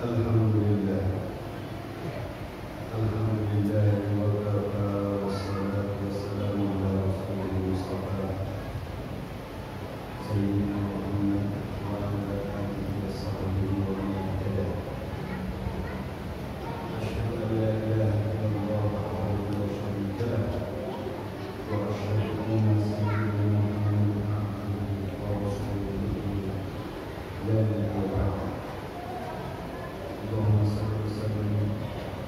Alhamdulillah. Alhamdulillah wa kafa wassalatu wassalamu ala rasulil mustafa sayyidina Muhammad wa ala alihi wa sahbihi wa man ihtada. Asyhadu an la ilaha illallah wahdahu la syarika lah wa asyhadu anna sayyidina Muhammadan abduhu wa rasuluhu la nabiyya ba'dahu. Allahumma salli wa sallim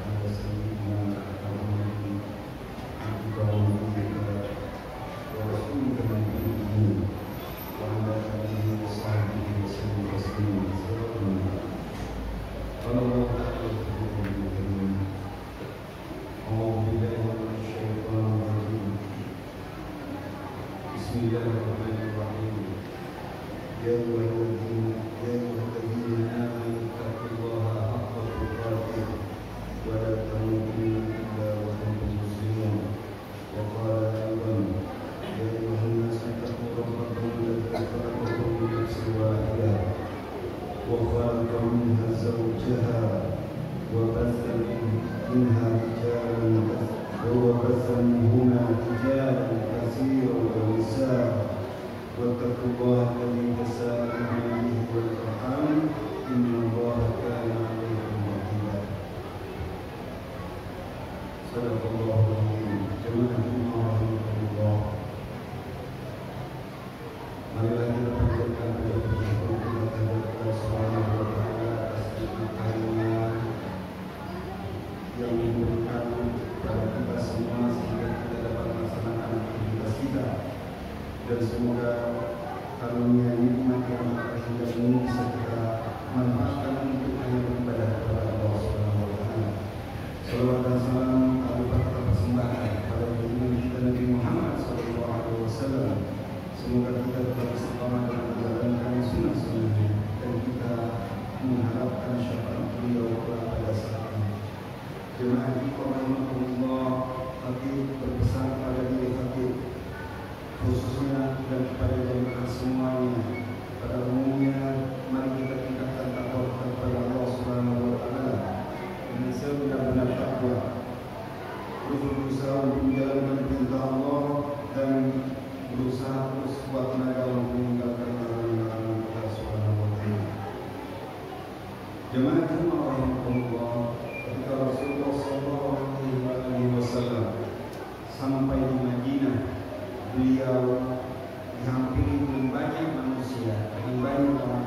ala sayyidina Muhammadin abdika wa nabiyyika wa rasulika nabiyyihi wa ala alihi wa sahbihi wa sallam tasliman katsiran. Qala Allahu ta'ala fi kitabihil karim. A'udzu billahi minasy syaithanir rajim. Bismillahirrahmanirrahim. Ya ayyuhalladzina amanu taqullaha haqqa tuqatih wa la tamutunna illa wa antum muslimun. Wa qala aidan ya ayyuhan nas ittaqu rabbakum alladzi khalaqakum min nafsin wahidah wa khalaqa minha zawjaha wa bassa minha rijalan katsiran wa nisaa. واتقوا الله الذي تساءلون به والأرحام إن الله كان عليكم رقيبا. صدق الله العظيم. جماعة الله. Marilah kita panjatkan puji syukur kita kepada Allah Subhanahu wa taala atas nikmat-Nya yang memberikan kepada kita semua sehingga kita dapat melaksanakan aktivitas kita. Dan semoga karunia nikmat yang kita ini bisa kita manfaatkan untuk beribadah kepada Allah Subhanahu wa taala. Salawat dan salam kami persembahkan kepada junjungan kita Nabi Muhammad sallallahu alaihi wasallam. Semoga kita tetap istiqamah dalam menjalankan sunnah-sunnahnya dan kita mengharapkan syafaat beliau pada saat ini. Jemaah Allah Khatib berpesan kepada diri Khatib khususnya dan kepada jemaah semuanya, pada umumnya, mari kita tingkatkan takwa kepada Allah Subhanahu wa taala dengan sebenar-benar takwa, berusaha untuk menjalankan perintah Allah dan berusaha terus kuat tenaga untuk meninggalkan larangan Allah Subhanahu wa taala. Jemaah rahimahumullah, ketika Rasulullah sallallahu alaihi wasallam sampai di Madinah, beliau dihampiri dengan banyak manusia, dengan banyak orang.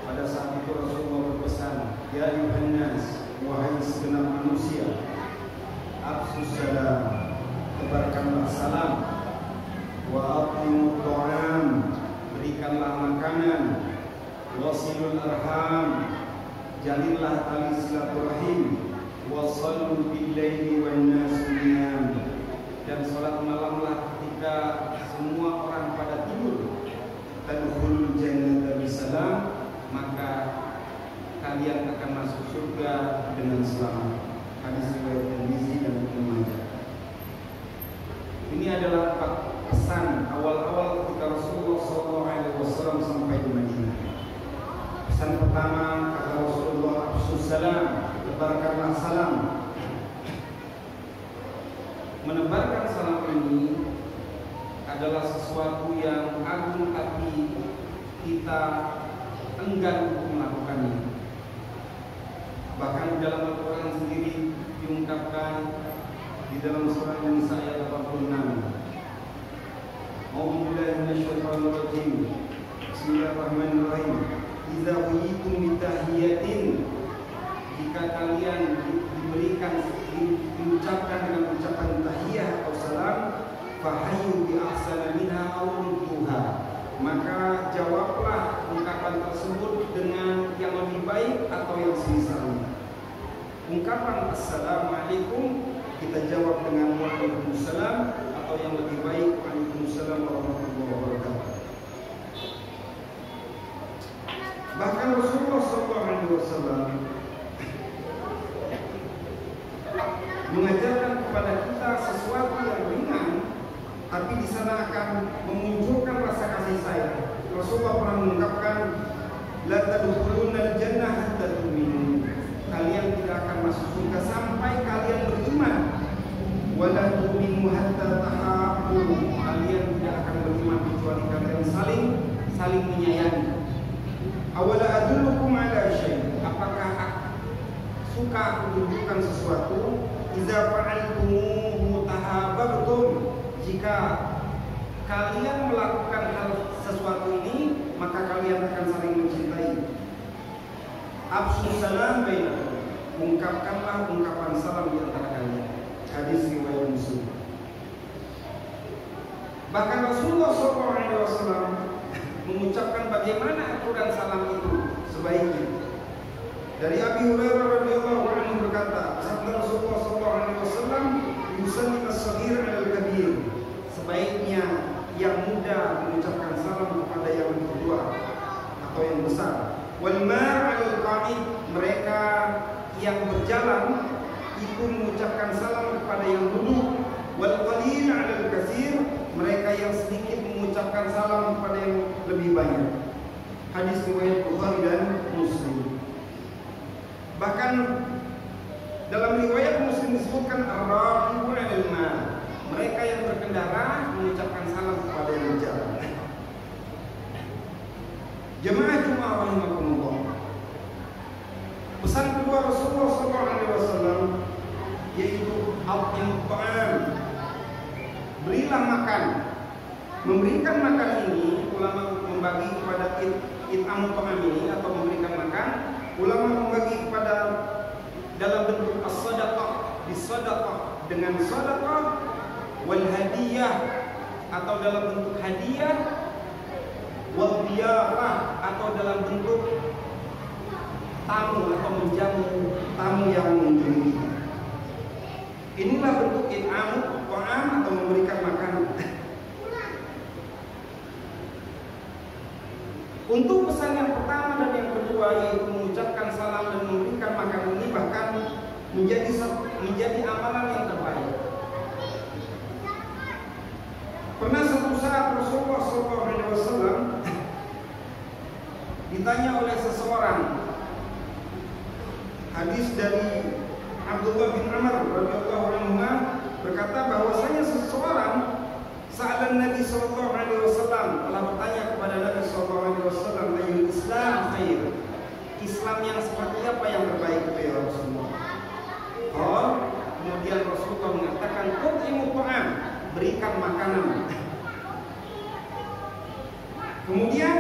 Pada saat itu Rasulullah berpesan, ya ayuhan nas, wahai segenap manusia, afsus salam, tebarkanlah salam, wa atimut ta'am, berikanlah makanan, wasilul arham, jalinlah tali silaturahim, wa sallu bil laili wan nas niyam, dan salat malamlah ketika semua orang pada tidur. Tadkhulul jannata bisalam, maka kalian akan masuk surga dengan selamat. Hadis riwayat Tirmizi dan Ibnu Majah. Ini adalah pesan awal-awal ketika Rasulullah SAW sampai di Madinah. Pesan pertama kata Rasulullah, afsus salam, tebarkanlah salam. Menebarkan salam ini adalah sesuatu yang agung, tapi kita enggan untuk melakukannya. Bahkan di dalam Al-Quran sendiri diungkapkan di dalam surah An-Nisa ayat 86. A'udzubillahi minasyaitonir rajim. Bismillahirrahmanirrahim. Idza huyitum bitahiyatin, jika kalian diberikan diucapkan dengan ucapan tahiyah atau salam, fahayyu bi ahsana minha aw rudduha, maka jawablah ungkapan tersebut dengan yang lebih baik atau yang semisalnya. Ungkapan assalamualaikum kita jawab dengan waalaikumsalam, atau yang lebih baik waalaikumsalam warahmatullahi wabarakatuh. Bahkan Rasulullah SAW mengajarkan kepada kita sesuatu yang ringan, tapi di sana akan memunculkan rasa kasih sayang. Rasulullah pernah mengungkapkan, la tadkhulunal jannah hatta tu'minu hatta tahabbu, kalian tidak akan beriman kecuali kalian saling menyayangi. Awala adullukum ala syai', apakah suka aku tunjukkan sesuatu? Idza fa'altumuhu tahabbtum, jika kalian melakukan hal sesuatu ini maka kalian akan saling mencintai. Afshu salam bainakum, ungkapkanlah ungkapan salam di antara kalian. Hadis riwayat Muslim. Bahkan Rasulullah SAW mengucapkan bagaimana aturan salam itu sebaiknya. Dari Abi Hurairah radhiyallahu anhu berkata, sabda Rasulullah SAW, yusallimu as-saghir 'alal kabir, sebaiknya yang muda mengucapkan salam kepada yang tua atau yang besar. Wal mar' 'alal qa'id, mereka yang berjalan itu mengucapkan salam kepada yang duduk. Wal qalil 'alal katsir, mereka yang sedikit mengucapkan salam kepada yang lebih banyak. Hadis riwayat Bukhari dan Muslim. Bahkan dalam riwayat Muslim disebutkan ar-raqibu 'alal ma', mereka yang berkendara mengucapkan salam kepada yang berjalan. Jemaah Jumat rahimakumullah. Pesan kedua Rasulullah SAW yaitu al-ta'am, berilah makan. Memberikan makan ini, ulama membagi kepada it'amut ta'am ini atau memberikan makan, ulama membagi kepada dalam bentuk as-sadaqah, bis-sadaqah dengan sadaqah, wal hadiyah atau dalam bentuk hadiah, wal diyafah atau dalam bentuk tamu atau menjamu tamu yang mengunjungi. Inilah bentuk it'amut ta'am atau memberikan makanan. Untuk pesan yang pertama dan yang kedua yaitu mengucapkan salam dan memberikan makan ini bahkan menjadi amalan yang terbaik. Pernah suatu saat Rasulullah SAW ditanya oleh seseorang, hadis dari Abdullah bin Amr radhiyallahu anhu berkata bahwasanya seseorang sa'alan Nabi sallallahu alaihi wasallam telah bertanya kepada Nabi sallallahu alaihi wasallam, ayyul Islam khair, Islam yang seperti apa yang terbaik itu ya Rasulullah? Kemudian Rasulullah mengatakan tut'imut ta'am, berikan makanan. Kemudian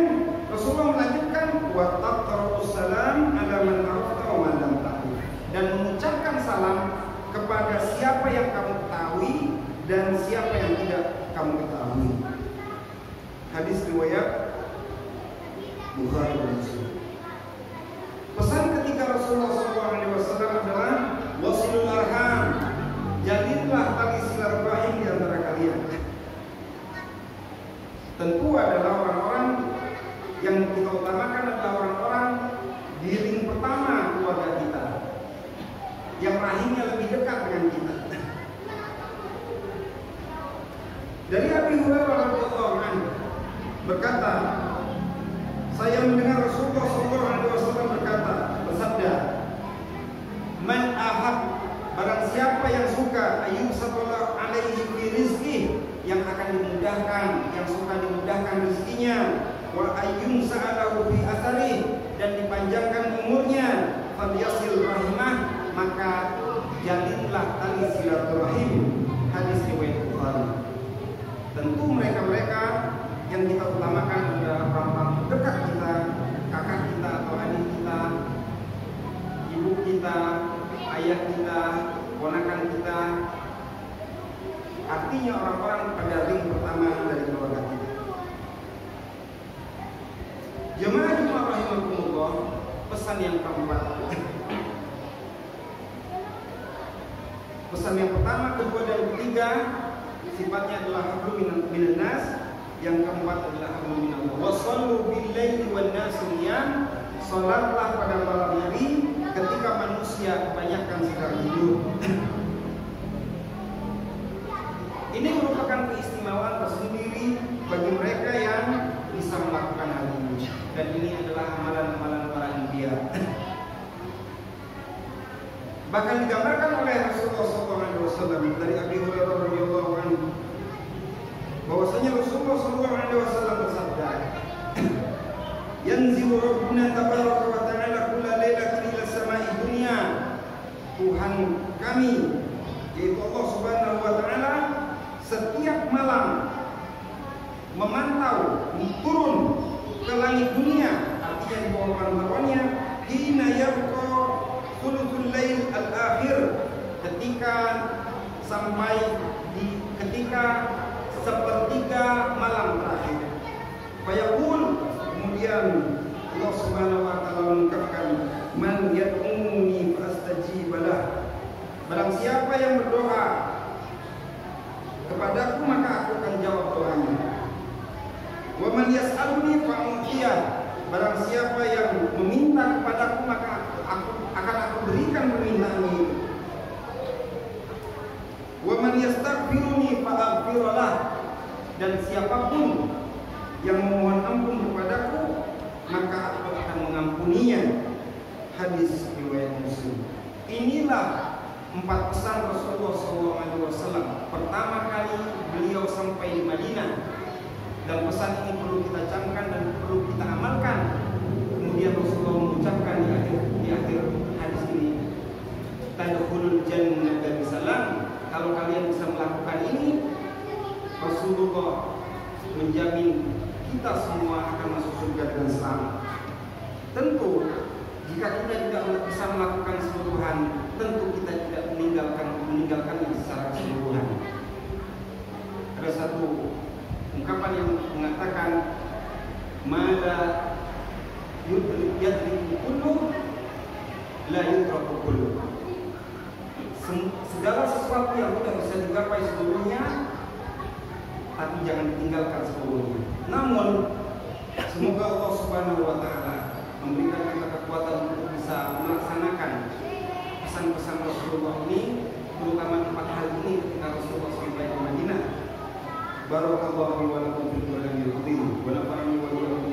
Rasulullah melanjutkan wa taqra'us salam ala man arafta wa man lam ta'rif, dan mengucapkan salam kepada siapa yang kamu ketahui dan siapa yang tidak kamu ketahui. Hadis riwayat Bukhari dan Muslim. Pesan ketiga Rasulullah SAW adalah wasilul arham, jalinlah tali silaturahim di antara kalian. Tentu adalah orang-orang yang kita utamakan adalah orang-orang di ring pertama keluarga kita, yang rahimnya lebih dekat dengan kita. Dari Abi Hurairah radhiyallahu anhu berkata, saya mendengar Rasulullah SAW berkata, bersabda, man ahab, barang siapa yang suka ayyub sallallahu alaihi fi rizqi, yang akan dimudahkan, yang suka dimudahkan rezekinya, wa ayyum sa'alahu fi asari, dan dipanjangkan umurnya, fadyasil rahimah, maka jalinlah tali silaturahim. Hadis riwayat Bukhari. Tentu mereka-mereka yang kita utamakan adalah orang-orang dekat kita, kakak kita atau adik kita, ibu kita, ayah kita, ponakan kita. Artinya orang-orang pada ring pertama dari keluarga kita. Jemaah Jumat rahimakumullah, pesan yang keempat. Pesan yang pertama, kedua dan ketiga sifatnya adalah hablum minan nas, yang keempat adalah hablum minallah. Wassallu bil laili wan nas niyam, salatlah pada malam hari ketika manusia kebanyakan sedang tidur. Ini merupakan keistimewaan tersendiri bagi mereka yang bisa melakukan hal ini, dan ini adalah amalan-amalan para anbiya. Bahkan digambarkan oleh Rasulullah SAW dari Abi Hurairah radhiyallahu bahwasanya Rasulullah SAW bersabda, "Yanzilu Rabbuna tabaraka wa ta'ala kulla lailatin ila samai dunya." Tuhan kami, yaitu Allah Subhanahu wa taala, setiap malam memantau turun ke langit dunia, artinya di bawah pantauannya, hina yabqa thuluthul lail al-akhir, ketika sepertiga malam terakhir. Fayaqul, kemudian Allah Subhanahu wa taala mengungkapkan, "Man yad'uni fastajib lah." Barang siapa yang berdoa kepadaku maka aku akan jawab doanya. Wa man yas'aluni fa'utiyah. Barang siapa yang meminta kepadaku maka aku berikan permintaannya itu. Wa man yastaghfiruni fa'aghfirlah. Dan siapapun yang memohon ampun kepadaku maka aku akan mengampuninya. Hadis riwayat Muslim. Inilah 4 pesan Rasulullah SAW. Pertama kali beliau sampai di Madinah, dan pesan ini perlu kita camkan dan perlu kita amalkan. Kemudian Rasulullah mengucapkan di akhir hadis ini, "Tadkhulul jannata bisalam." Kalau kalian bisa melakukan ini, Rasulullah menjamin kita semua akan masuk surga dengan selamat. Tentu jika kita tidak bisa melakukan keseluruhan, tentu kita tidak meninggalkannya secara keseluruhan. Ada satu ungkapan yang mengatakan, "Mala yudriku kullu la yutraku kullu." Segala sesuatu yang tidak bisa digapai seluruhnya, tapi jangan tinggalkan seluruhnya. Namun semoga Allah Subhanahu wa taala memberikan kita kekuatan untuk bisa melaksanakan pesan-pesan Rasulullah ini, terutama 4 hal ini ketika Rasulullah sampai di Madinah. Barakallahu wa lakum fil Qur'anil azim wa nafa'ani wa iyyakum